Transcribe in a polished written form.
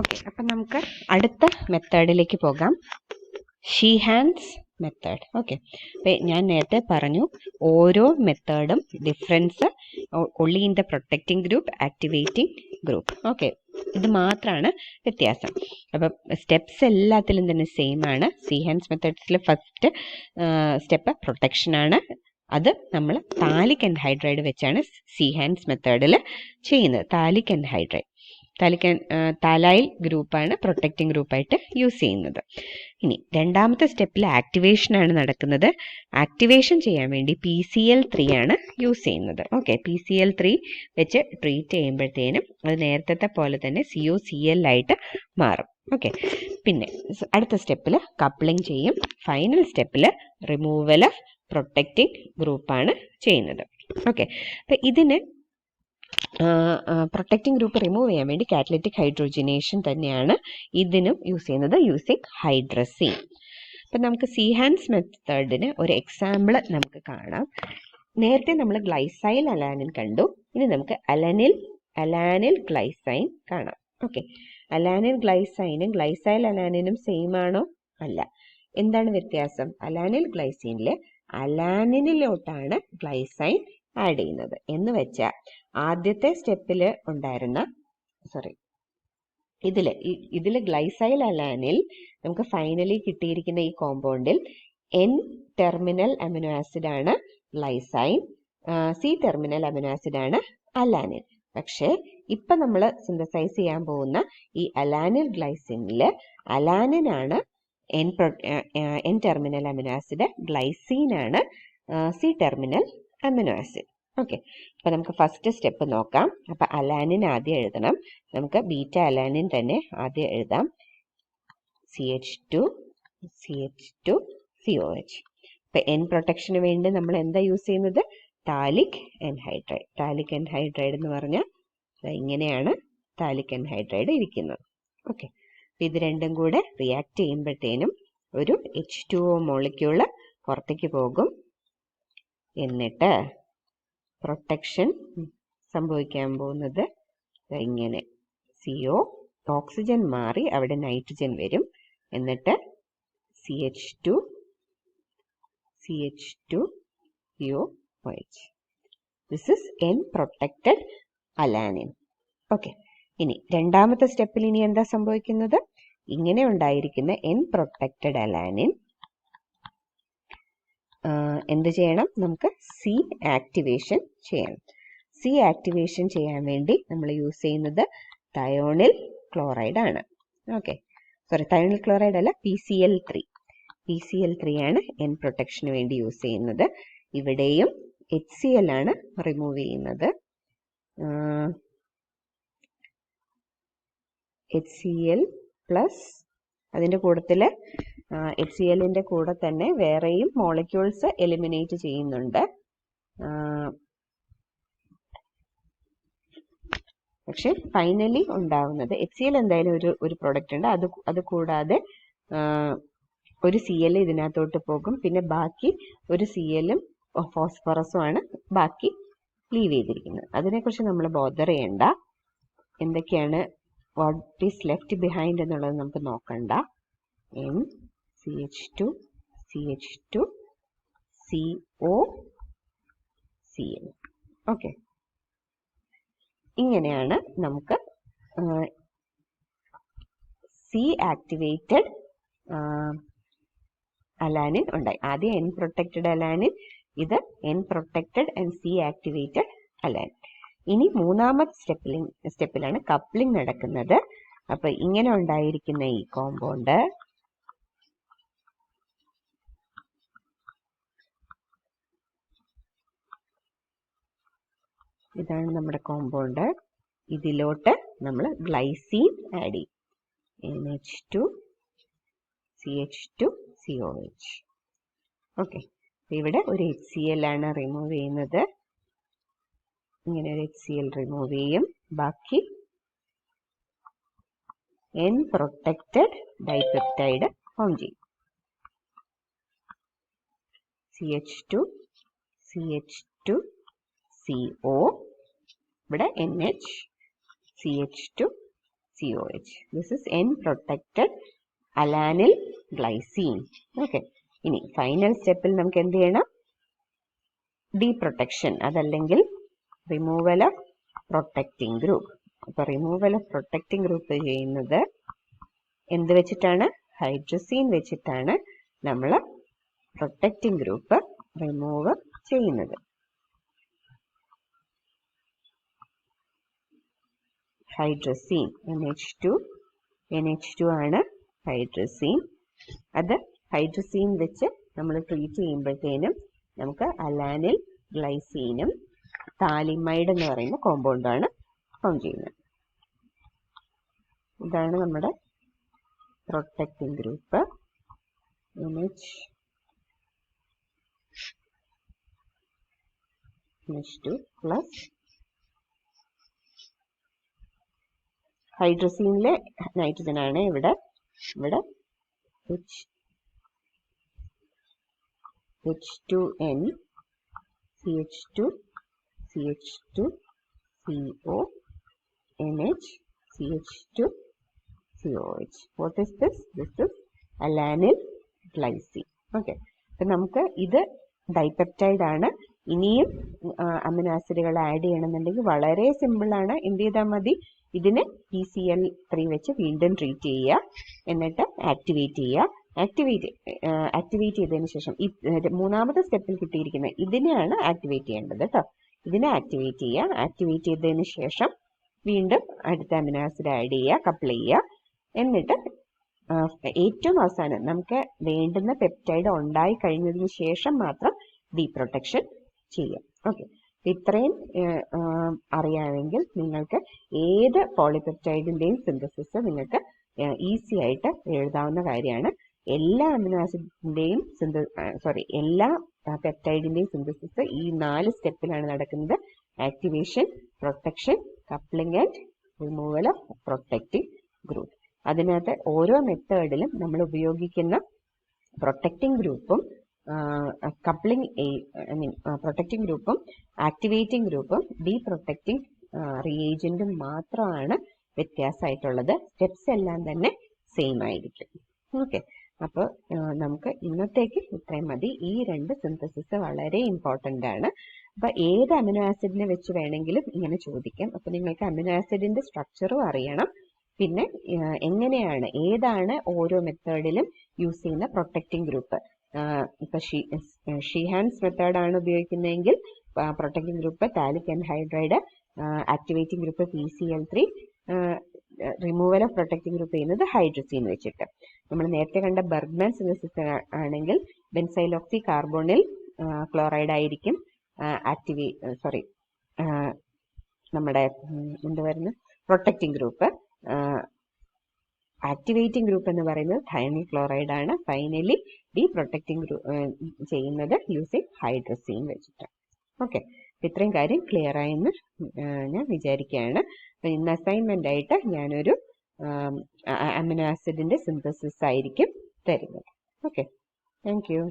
Okay, അപ്പം നമുക്ക് അടുത്ത മെത്തേഡിലേക്ക് പോകാം. ഷീഹാൻസ് മെത്തേഡ്. ഓക്കെ, അപ്പം ഞാൻ നേരത്തെ പറഞ്ഞു ഓരോ മെത്തേഡും difference only in the protecting group, activating group. Okay, ഇത് മാത്രമാണ് വ്യത്യാസം. അപ്പം സ്റ്റെപ്സ് എല്ലാത്തിലും തന്നെ സെയിം ആണ്. ഷീഹാൻസ് മെത്തേഡ്സിൽ ഫസ്റ്റ് സ്റ്റെപ്പ് പ്രൊട്ടക്ഷനാണ്. അത് നമ്മൾ താലിക് എൻഹൈഡ്രൈഡ് വെച്ചാണ് ഷീഹാൻസ് മെത്തേഡിൽ ചെയ്യുന്നത്. താലിക് എൻഹൈഡ്രൈഡ് താലൈൽ ഗ്രൂപ്പാണ് പ്രൊട്ടക്റ്റിംഗ് ഗ്രൂപ്പായിട്ട് യൂസ് ചെയ്യുന്നത്. ഇനി രണ്ടാമത്തെ സ്റ്റെപ്പിൽ ആക്ടിവേഷനാണ് നടക്കുന്നത്. ആക്ടിവേഷൻ ചെയ്യാൻ വേണ്ടി PCl3 ആണ് യൂസ് ചെയ്യുന്നത്. ഓക്കെ, PCl3 വെച്ച് ട്രീറ്റ് ചെയ്യുമ്പോഴത്തേനും അത് നേരത്തെ പോലെ തന്നെ COCl ആയിട്ട് മാറും. ഓക്കെ, പിന്നെ അടുത്ത സ്റ്റെപ്പിൽ കപ്ലിംഗ് ചെയ്യും. ഫൈനൽ സ്റ്റെപ്പിൽ റിമൂവൽ ഓഫ് പ്രൊട്ടക്റ്റിംഗ് ഗ്രൂപ്പാണ് ചെയ്യുന്നത്. ഓക്കെ, അപ്പം ഇതിന് പ്രൊട്ടക്റ്റിംഗ് ഗ്രൂപ്പ് റിമൂവ് ചെയ്യാൻ വേണ്ടി കാറ്റലിറ്റിക് ഹൈഡ്രോജനേഷൻ തന്നെയാണ് ഇതിനും യൂസ് ചെയ്യുന്നത്, യൂസിങ് ഹൈഡ്രസീൻ. അപ്പം നമുക്ക് ഷീഹാൻസ് മെത്തേഡിന് ഒരു എക്സാമ്പിൾ നമുക്ക് കാണാം. നേരത്തെ നമ്മൾ ഗ്ലൈസൈൽ അലാനിൻ കണ്ടു. ഇനി നമുക്ക് അലാനിൽ ഗ്ലൈസൈൻ കാണാം. ഓക്കെ, അലാനിൽ ഗ്ലൈസൈനും ഗ്ലൈസൈൽ അലാനിനും സെയിം ആണോ? അല്ല. എന്താണ് വ്യത്യാസം? അലാനിൽ ഗ്ലൈസീനിൽ അലാനിനിലോട്ടാണ് ഗ്ലൈസൈൻ ആഡ് ചെയ്യുന്നത്. എന്ന് വെച്ചാൽ ആദ്യത്തെ സ്റ്റെപ്പിൽ ഉണ്ടായിരുന്ന ഇതിൽ ഗ്ലൈസൈൽ അലാനിൽ നമുക്ക് ഫൈനലി കിട്ടിയിരിക്കുന്ന ഈ കോമ്പൗണ്ടിൽ N ടെർമിനൽ അമിനോ ആസിഡ് ആണ് ഗ്ലൈസൈൻ, C ടെർമിനൽ അമിനോ ആസിഡ് ആണ് അലാനിൻ. പക്ഷേ ഇപ്പം നമ്മൾ സിന്തസൈസ് ചെയ്യാൻ പോകുന്ന ഈ അലാനിൽ ഗ്ലൈസിനിൽ അലാനിൻ ആണ് N terminal amino acid, glycine ആണ് C terminal amino acid. Okay, അപ്പം നമുക്ക് ഫസ്റ്റ് സ്റ്റെപ്പ് നോക്കാം. അപ്പം അലാനിൻ ആദ്യം എഴുതണം. നമുക്ക് ബീറ്റ അലാനിൻ തന്നെ ആദ്യം എഴുതാം. CH2 COH. അപ്പം N പ്രൊട്ടക്ഷന് വേണ്ടി നമ്മൾ എന്താ യൂസ് ചെയ്യുന്നത്? താലിക് എൻഹൈഡ്രൈഡ്. താലിക് എൻഹൈഡ്രൈഡ് എന്ന് പറഞ്ഞാൽ ഇങ്ങനെയാണ് താലിക് എൻഹൈഡ്രൈഡ് ഇരിക്കുന്നത്. ഓക്കെ, ഇത് രണ്ടും കൂടെ റിയാക്ട് ചെയ്യുമ്പോഴത്തേനും ഒരു H2O മോളിക്യൂള് പുറത്തേക്ക് പോകും. എന്നിട്ട് പ്രൊട്ടക്ഷൻ സംഭവിക്കാൻ പോകുന്നത് ഇങ്ങനെ CO, ഓക്സിജൻ മാറി അവിടെ നൈട്രജൻ വരും. എന്നിട്ട് CH2 COH. This is N protected alanine. Okay, ഇനി രണ്ടാമത്തെ സ്റ്റെപ്പിൽ ഇനി എന്താ സംഭവിക്കുന്നത്? ഇങ്ങനെ ഉണ്ടായിരിക്കുന്ന N പ്രൊട്ടക്റ്റഡ് അലാനിൻ എന്ത് ചെയ്യണം? നമുക്ക് C ആക്ടിവേഷൻ ചെയ്യണം. C ആക്ടിവേഷൻ ചെയ്യാൻ വേണ്ടി നമ്മൾ യൂസ് ചെയ്യുന്നത് തയോണിൽ ക്ലോറൈഡ് ആണ്. ഓക്കെ, തയോണിൽ ക്ലോറൈഡ് അല്ല, PCl3 ആണ് N പ്രൊട്ടക്ഷന് വേണ്ടി യൂസ് ചെയ്യുന്നത്. ഇവിടെയും HCl ആണ് റിമൂവ് ചെയ്യുന്നത്. HCl പ്ലസ് അതിൻ്റെ കൂട്ടത്തിൽ HClന്റെ കൂടെ തന്നെ വേറെയും മോളിക്യൂൾസ് എലിമിനേറ്റ് ചെയ്യുന്നുണ്ട്. പക്ഷെ ഫൈനലി ഉണ്ടാവുന്നത് HCl എന്തായാലും ഒരു പ്രോഡക്റ്റ് ഉണ്ട്. അത് കൂടാതെ ഒരു Cl ഇതിനകത്തോട്ട് പോകും. പിന്നെ ബാക്കി ഒരു Clഉം ഫോസ്ഫറസും ആണ് ബാക്കി ലീവ് ചെയ്തിരിക്കുന്നത്. അതിനെക്കുറിച്ച് നമ്മൾ ബോദർ ചെയ്യണ്ട. എന്തൊക്കെയാണ് വാട്ട് ഈസ് ലെഫ്റ്റ് ബിഹൈൻഡ് എന്നുള്ളത് നമുക്ക് നോക്കണ്ട. N CH2 COCl. ഓക്കെ, ഇങ്ങനെയാണ് നമുക്ക് C ആക്ടിവേറ്റഡ് അലാനിൻ ഉണ്ടായി. ആദ്യം N പ്രൊട്ടക്റ്റഡ് അലാനിൻ, ഇത് N protected and C activated alanine. ഇനി മൂന്നാമത്തെ സ്റ്റെപ്പിലാണ് കപ്ലിംഗ് നടക്കുന്നത്. അപ്പൊ ഇങ്ങനെ ഉണ്ടായിരിക്കുന്ന ഈ കോമ്പൗണ്ട് ഇതാണ് നമ്മുടെ കോമ്പൗണ്ട്. ഇതിലോട്ട് നമ്മൾ ഗ്ലൈസീൻ ആഡ് ചെയ്യും. NH2 CH2 COH. ഓക്കെ, ഇവിടെ ഒരു HCl ആണ് റിമൂവ് ചെയ്യുന്നത്. ഇങ്ങനെ ഒരു HCl റിമൂവ് ചെയ്യും. ബാക്കി N പ്രൊട്ടക്റ്റഡ് ഡൈപെപ്റ്റൈഡ് ഫോം ചെയ്യും. CH2 CO, ഇവിടെ NH CH2 COH. This is N-protected alanine glycine. Okay. ഇനി ഫൈനൽ സ്റ്റെപ്പിൽ നമുക്ക് എന്ത് ചെയ്യണം? ഡീപ്രൊട്ടക്ഷൻ, അതല്ലെങ്കിൽ റിമൂവൽ ഓഫ് പ്രൊട്ടക്റ്റിംഗ് ഗ്രൂപ്പ്. അപ്പൊ റിമൂവൽ ഓഫ് പ്രൊട്ടക്റ്റിംഗ് ഗ്രൂപ്പ് ചെയ്യുന്നത് എന്ത് വെച്ചിട്ടാണ്? ഹൈഡ്രസീൻ വെച്ചിട്ടാണ് നമ്മൾ പ്രൊട്ടക്റ്റിംഗ് ഗ്രൂപ്പ് റിമൂവ് ചെയ്യുന്നത്. ഹൈഡ്രസീൻ NH2 ആണ് ഹൈഡ്രസീൻ. അത് ഹൈഡ്രസീൻ വെച്ച് നമ്മൾ ട്രീറ്റ് ചെയ്യുമ്പോഴത്തേനും നമുക്ക് അലാനിൽ ഗ്ലൈസീനും താലിമൈഡ് എന്ന് പറയുന്ന കോമ്പൗണ്ടാണ് ഫോം ചെയ്യുന്നത്. ഇതാണ് നമ്മുടെ പ്രൊട്ടക്റ്റിംഗ് ഗ്രൂപ്പ് NH2 പ്ലസ് ഹൈഡ്രസീനിലെ നൈട്രജൻ ആണ് ഇവിടെ H2N CH2 CO NH CH2 COH. What is this? This is alanine glycine. Okay. അപ്പം നമുക്ക് ഇത് ഡൈപെപ്റ്റൈഡ് ആണ്. ഇനിയും അമിനോ ആസിഡുകൾ ആഡ് ചെയ്യണമെന്നുണ്ടെങ്കിൽ വളരെ സിമ്പിൾ ആണ്. എന്ത് ചെയ്താൽ മതി? ഇതിന് PCl3 വെച്ച് വീണ്ടും ട്രീറ്റ് ചെയ്യുക, എന്നിട്ട് ആക്ടിവേറ്റ് ചെയ്യുക. ആക്ടിവേറ്റ് ചെയ്തതിന് ശേഷം ഈ മൂന്നാമത്തെ സ്റ്റെപ്പിൽ കിട്ടിയിരിക്കുന്ന ഇതിനെയാണ് ആക്ടിവേറ്റ് ചെയ്യേണ്ടത് കേട്ടോ. ഇതിനെ ആക്ടിവേറ്റ് ചെയ്യുക. ആക്ടിവേറ്റ് ചെയ്തതിന് ശേഷം വീണ്ടും അടുത്ത അമിനോ ആസിഡ് ആഡ് ചെയ്യുക, കപ്പിൾ ചെയ്യുക. എന്നിട്ട് ഏറ്റവും അവസാനം നമുക്ക് വേണ്ടുന്ന പെപ്റ്റൈഡ് ഉണ്ടായി കഴിഞ്ഞതിന് ശേഷം മാത്രം ഡീപ്രൊട്ടക്ഷൻ ചെയ്യാം. ഓക്കെ. ഇത്രയും അറിയാമെങ്കിൽ നിങ്ങൾക്ക് ഏത് പോളിപെപ്റ്റൈഡിന്റെയും സിന്തസിസ് നിങ്ങൾക്ക് ഈസി ആയിട്ട് എഴുതാവുന്ന കാര്യമാണ്. എല്ലാ അമിനോ ആസിഡിന്റെയും എല്ലാ പെപ്റ്റൈഡിന്റെയും സിന്തസിസ് ഈ 4 സ്റ്റെപ്പിലാണ് നടക്കുന്നത്. Activation, protection, coupling and removal of protecting group. അതിനകത്ത് ഓരോ മെത്തേഡിലും നമ്മൾ ഉപയോഗിക്കുന്ന പ്രൊട്ടക്റ്റിംഗ് ഗ്രൂപ്പും പ്രൊട്ടക്റ്റിംഗ് ഗ്രൂപ്പും ആക്ടിവേറ്റിംഗ് ഗ്രൂപ്പും ഡീപ്രൊട്ടക്റ്റിംഗ് റിയേജന്റും മാത്രമാണ് വ്യത്യാസമായിട്ടുള്ളത്. സ്റ്റെപ്സ് എല്ലാം തന്നെ സെയിം ആയിരിക്കും. ഓക്കെ. അപ്പോൾ നമുക്ക് ഇന്നത്തേക്ക് ഇത്രയും മതി. ഈ 2 സിന്തസിസ് വളരെ ഇമ്പോർട്ടൻ്റ് ആണ്. അപ്പോൾ ഏത് അമിനോ ആസിഡിനെ വെച്ച് വേണമെങ്കിലും ഇങ്ങനെ ചോദിക്കാം. അപ്പോൾ നിങ്ങൾക്ക് അമിനോ ആസിഡിന്റെ സ്ട്രക്ചറും അറിയണം, പിന്നെ എങ്ങനെയാണ് ഏതാണ് ഓരോ മെത്തേഡിലും യൂസ് ചെയ്യുന്ന പ്രൊട്ടക്റ്റിംഗ് ഗ്രൂപ്പ്. ഇപ്പൊ ഷീഹാൻസ് മെത്തേഡാണ് ഉപയോഗിക്കുന്നതെങ്കിൽ protecting group phthalic anhydride, activating group PCl3, removal of protecting group ചെയ്യുന്നത് ഹൈഡ്രസീൻ വെച്ചിട്ട്. നമ്മൾ നേരത്തെ കണ്ട ബർഗ്മാൻ സിന്തസിസ് ആണെങ്കിൽ ബെൻസൈലോക്സി കാർബോണിൽ ക്ലോറൈഡ് ആയിരിക്കും നമ്മുടെ എന്തുവായിരുന്നു പ്രൊട്ടക്റ്റിംഗ് ഗ്രൂപ്പ്. ആക്ടിവേറ്റിംഗ് ഗ്രൂപ്പ് എന്ന് പറയുന്നത് thionyl ക്ലോറൈഡ് ആണ്. ഫൈനലി ഡീപ്രൊട്ടക്റ്റിംഗ് ചെയ്യുന്നത് യൂസിങ് ഹൈഡ്രസീൻ വെച്ചിട്ട്. ഓക്കെ. ഇത്രയും കാര്യം ക്ലിയർ ആയെന്ന് ഞാൻ വിചാരിക്കുകയാണ്. അപ്പം ഇന്ന് അസൈൻമെന്റ് ആയിട്ട് ഞാനൊരു അമിനോ ആസിഡിന്റെ സിന്തസിസ് ആയിരിക്കും തരുന്നത്. ഓക്കെ. Thank you.